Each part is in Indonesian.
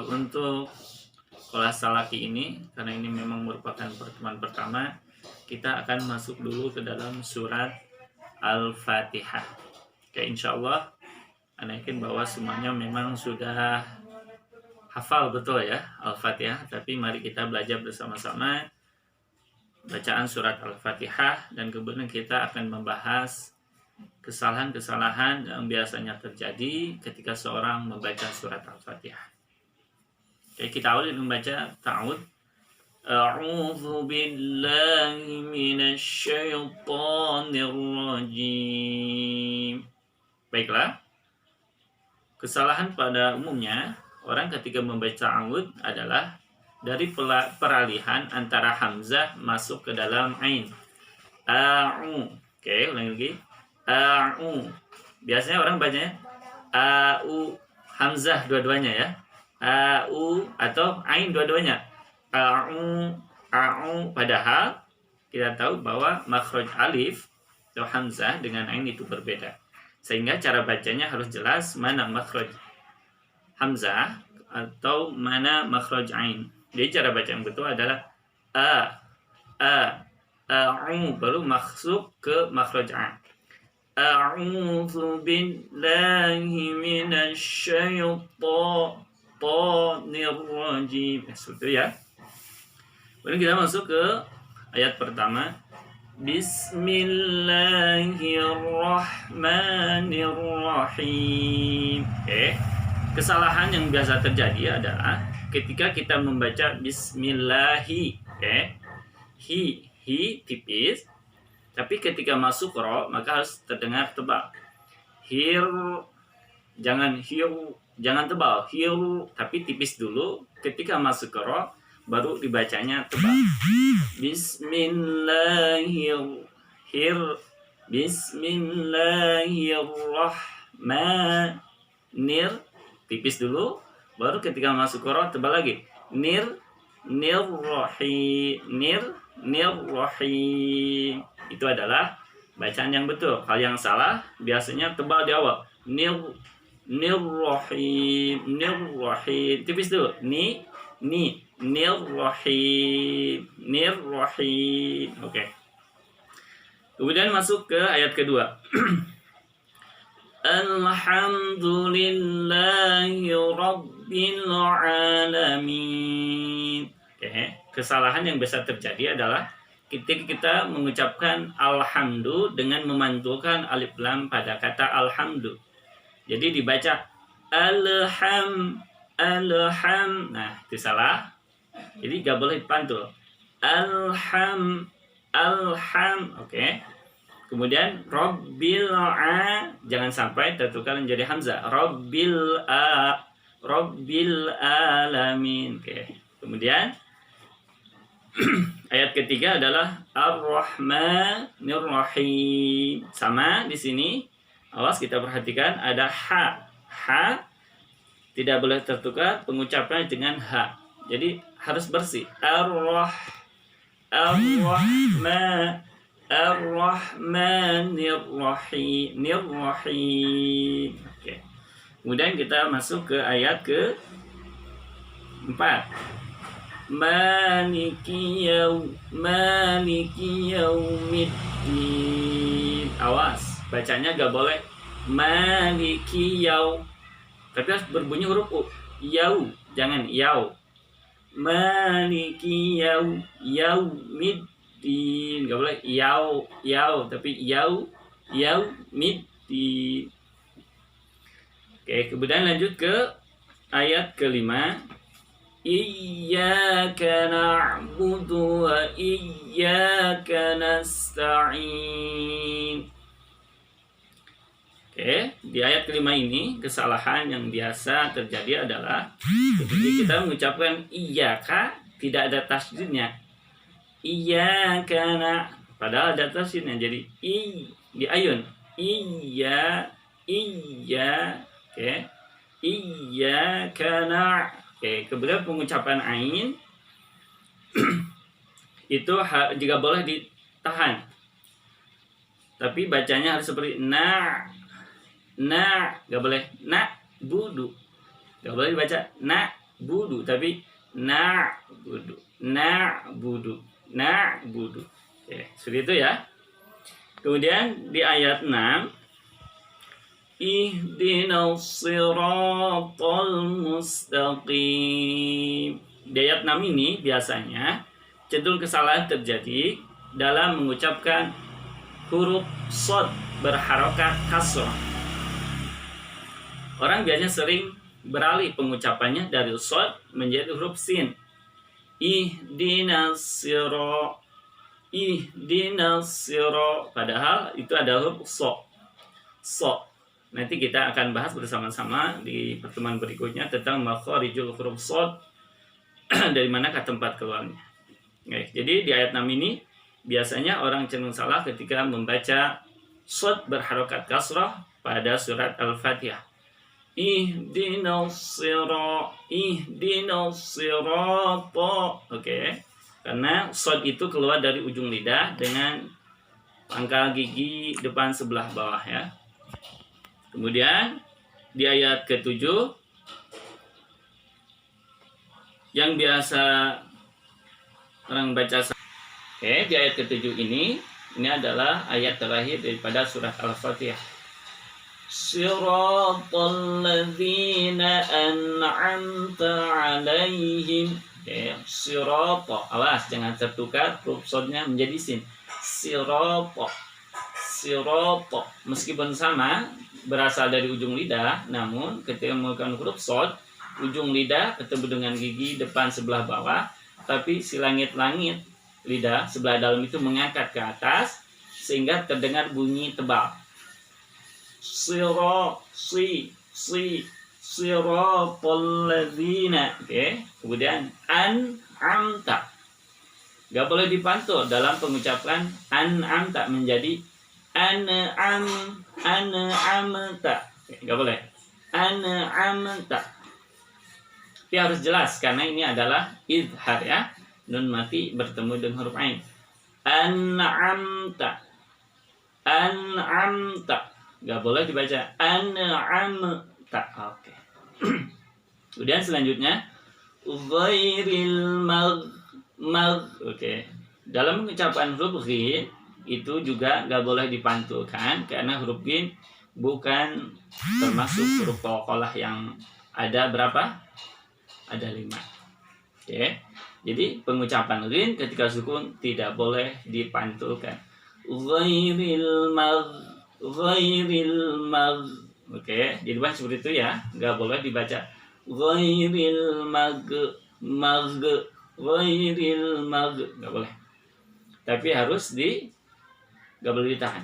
untuk kelas salaki ini, karena ini memang merupakan pertemuan pertama, kita akan masuk dulu ke dalam surat Al-Fatihah. Oke, insya Allah Anda yakin bahwa semuanya memang sudah hafal betul ya Al-Fatihah, tapi mari kita belajar bersama-sama bacaan surat Al-Fatihah, dan kemudian kita akan membahas kesalahan-kesalahan yang biasanya terjadi ketika seorang membaca surat Al-Fatihah. Oke, kita awali membaca ta'awud. A'udzu billahi minasyaitonir rajim. Baiklah. Kesalahan pada umumnya orang ketika membaca ta'awud adalah dari peralihan antara hamzah masuk ke dalam ain. A'u. Oke, ulangi lagi. A'u. Biasanya orang bacanya a'u, hamzah dua-duanya ya. A'u atau ain dua-duanya. A'u, a'u. Padahal kita tahu bahwa makhraj alif atau hamzah dengan ain itu berbeda. Sehingga cara bacanya harus jelas mana makhraj hamzah atau mana makhraj ain. Jadi cara baca yang betul adalah a'u baru masuk ke makhraj ain. A'udzu billahi minasyaitonir rajim. Seperti itu ya. Kemudian kita masuk ke ayat pertama. Bismillahirrahmanirrahim. Oke. Kesalahan yang biasa terjadi adalah ketika kita membaca bismillahi, oke. Hi tipis. Tapi ketika masuk ro maka harus terdengar tebal. Jangan tebal. Tapi tipis dulu. Ketika masuk ke ro baru dibacanya tebal. Bismillahirrahmanir, tipis dulu, baru ketika masuk ke ro tebal lagi. Nirrahim. Itu adalah bacaan yang betul. Hal yang salah biasanya tebal di awal. Nirrahim. Tipis dulu. Nirrahim. Oke. Kemudian masuk ke ayat kedua. Alhamdulillahi rabbil alamin. Oke. Kesalahan yang biasa terjadi adalah ketika kita mengucapkan alhamdu dengan memantulkan alif lam pada kata alhamdu. Jadi dibaca alham. Nah, itu salah. Jadi gak boleh dipantul. Alham. Oke. Kemudian rabbil jangan sampai tertukar menjadi hamzah. Rabbil alamin. Oke. Kemudian ayat ketiga adalah Ar-Rahmanir Rahim. Sama di sini. Awas kita perhatikan ada ha. Tidak boleh tertukar pengucapannya dengan ha. Jadi harus bersih. Ar-Rahmanir Rahim. Oke. Kemudian kita masuk ke ayat ke-4. Maliki yaumiddin. Awas, bacanya gak boleh maliki yau, tapi harus berbunyi huruf u. Yau, jangan yau. Maliki yaumiddin. Gak boleh yau, tapi yaumiddin. Oke, kemudian lanjut ke ayat kelima. Iyyaka na'budu wa iyyaka nasta'in. Oke, di ayat kelima ini kesalahan yang biasa terjadi adalah ketika kita mengucapkan iyyaka tidak ada tasydidnya. Iyyaka padahal ada tasydidnya. Jadi di ayun. Iya. Oke. Iyyaka Oke, kemudian pengucapan ain itu juga boleh ditahan. Tapi bacanya harus seperti gak boleh budu. Gak boleh dibaca budu, tapi na'budu, na'budu, na'budu. Oke, seperti itu ya. Kemudian di ayat 6, ihdinas siratal mustaqim. Di ayat 6 ini biasanya cenderung kesalahan terjadi dalam mengucapkan huruf shad berharokat kasrah. Orang biasanya sering beralih pengucapannya dari shad menjadi huruf sin. Ihdinas sira, ihdinas sira, padahal itu ada huruf so. Nanti kita akan bahas bersama-sama di pertemuan berikutnya tentang makharijul huruf shad, dari manakah tempat keluarnya. Oke, jadi di ayat 6 ini biasanya orang cenderung salah ketika membaca shad berharokat kasrah pada surat Al-Fatihah. Ihdinas sirata, ihdinas sirata. Oke. Karena shad itu keluar dari ujung lidah dengan pangkal gigi depan sebelah bawah ya. Kemudian di ayat ke-7 yang biasa orang baca. Oke, di ayat ke-7 ini adalah ayat terakhir daripada surat Al-Fatihah. Siratal ladzina an'amta 'alaihim. Oke, sirata. Awas jangan tertukar huruf shadnya menjadi sin. Sirata. Sirata. Meskipun sama berasal dari ujung lidah, namun ketika menggunakan huruf shad, ujung lidah ketemu dengan gigi depan sebelah bawah, tapi si langit-langit lidah sebelah dalam itu mengangkat ke atas sehingga terdengar bunyi tebal. Siratal ladzina. Oke, kemudian an'amta. Gak boleh dipantul dalam pengucapan an'amta menjadi an'amta. Gak boleh. An'amta. Tapi harus jelas karena ini adalah idhar ya. Nun mati bertemu dengan huruf ain. An'amta. An'amta. Gak boleh dibaca an'amta. Oke. Kemudian selanjutnya ghairil Oke. Dalam pengucapan huruf ghin itu juga gak boleh dipantulkan karena huruf ghin bukan termasuk huruf qalqalah yang ada berapa? Ada 5. Oke. Jadi pengucapan ghin ketika sukun tidak boleh dipantulkan. Ghairil Oke, jadi bahas seperti itu ya. Nggak boleh dibaca ghairil nggak boleh. Tapi harus nggak boleh ditahan.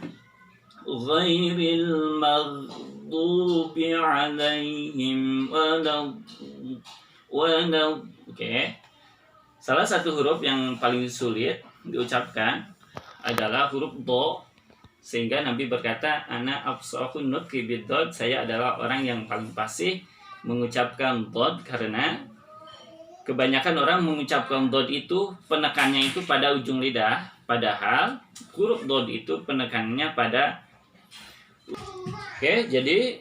Ghairil maghdubi alaihim Oke. Salah satu huruf yang paling sulit diucapkan adalah huruf do, sehingga Nabi berkata, ana afsahun nutqi bid-dod, saya adalah orang yang paling fasih mengucapkan dod, karena kebanyakan orang mengucapkan dod itu penekannya itu pada ujung lidah, padahal huruf dod itu penekannya pada. Oke, jadi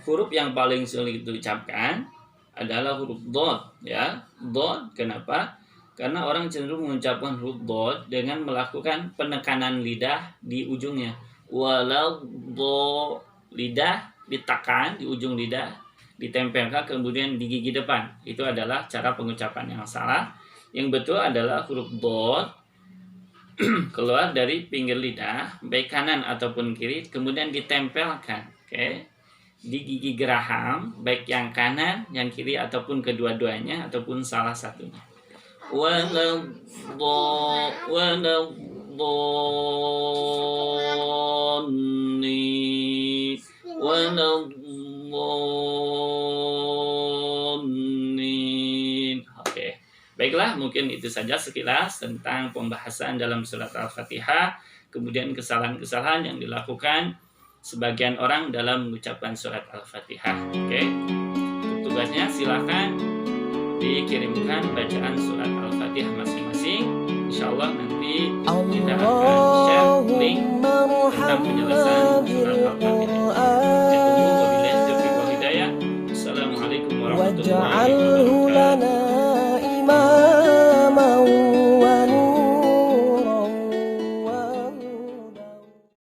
huruf yang paling sulit diucapkan adalah huruf dod ya. Dod, kenapa? Karena orang cenderung mengucapkan huruf dod dengan melakukan penekanan lidah di ujungnya. Walau do, lidah ditekan di ujung lidah, ditempelkan kemudian di gigi depan. Itu adalah cara pengucapan yang salah. Yang betul adalah huruf dod keluar dari pinggir lidah, baik kanan ataupun kiri, kemudian ditempelkan, di gigi geraham, baik yang kanan, yang kiri ataupun kedua-duanya ataupun salah satunya. Oke, baiklah, mungkin itu saja sekilas tentang pembahasan dalam surat Al-Fatihah, kemudian kesalahan-kesalahan yang dilakukan sebagian orang dalam mengucapkan surat Al-Fatihah. Oke, tugasnya silakan dikirimkan bacaan surat Al-Fatihah masing-masing. Insya Allah nanti kita akan share link tentang penyelesaian